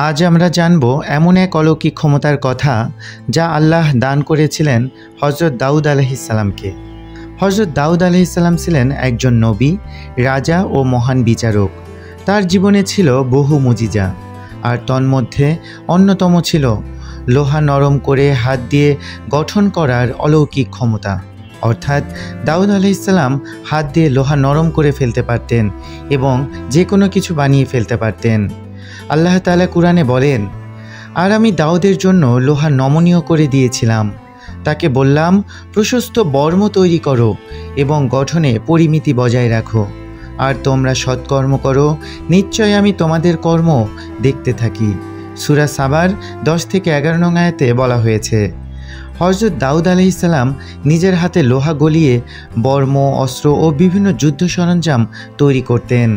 আজ আমরা জানব এমন এক অলৌকিক ক্ষমতার কথা যা আল্লাহ দান করেছিলেন হজরত দাউদ আলাইহিসসালামকে। হজরত দাউদ আলাইহিসসালাম ছিলেন একজন নবী, রাজা ও মহান বিচারক। তার জীবনে ছিল বহু মুজিজা, আর তন্মধ্যে অন্যতম ছিল লোহা নরম করে হাত দিয়ে গঠন করার অলৌকিক ক্ষমতা। অর্থাৎ দাউদ আলাইহিসসালাম হাত দিয়ে লোহা নরম করে ফেলতে পারতেন এবং যে কোনো কিছু বানিয়ে ফেলতে পারতেন। আল্লাহ তাআলা কুরআনে বলেন, আর আমি দাউদের জন্য লোহা নমনীয় করে দিয়েছিলাম। তাকে বললাম, প্রশস্ত বর্ম তৈরি করো এবং গঠনে পরিমিতি বজায় রাখো, আর তোমরা সৎকর্ম করো, নিশ্চয় আমি তোমাদের কর্ম দেখতে থাকি। সূরা সাবার 10-11 নং আয়াতে বলা হয়েছে। হজরত দাউদ আলাইহিসসালাম নিজের হাতে লোহা গলিয়ে বর্ম, অস্ত্র ও বিভিন্ন যুদ্ধ সরঞ্জাম তৈরি করতেন।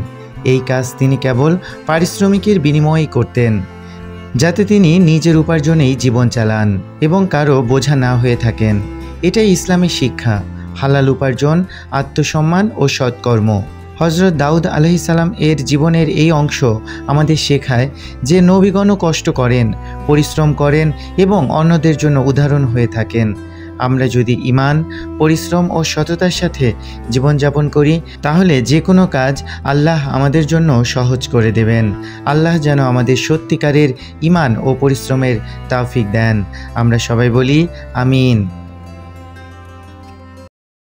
এই কাজ তিনি কেবল পারিশ্রমিকের বিনিময়েই করতেন, যাতে তিনি নিজের উপার্জনেই জীবন চালান এবং কারো বোঝা না হয়ে থাকেন। এটাই ইসলামের শিক্ষা, হালাল উপার্জন, আত্মসম্মান ও সৎকর্ম। হজরত দাউদ আলাইহিসসালাম এর জীবনের এই অংশ আমাদের শেখায় যে নবীগণও কষ্ট করেন, পরিশ্রম করেন এবং অন্যদের জন্য উদাহরণ হয়ে থাকেন। আমরা যদি ঈমান, পরিশ্রম ও সততার সাথে জীবনযাপন করি, তাহলে যে কোনো কাজ আল্লাহ আমাদের জন্য সহজ করে দেবেন। আল্লাহ যেন আমাদের সত্যিকারের ঈমান ও পরিশ্রমের তৌফিক দেন। আমরা সবাই বলি আমিন।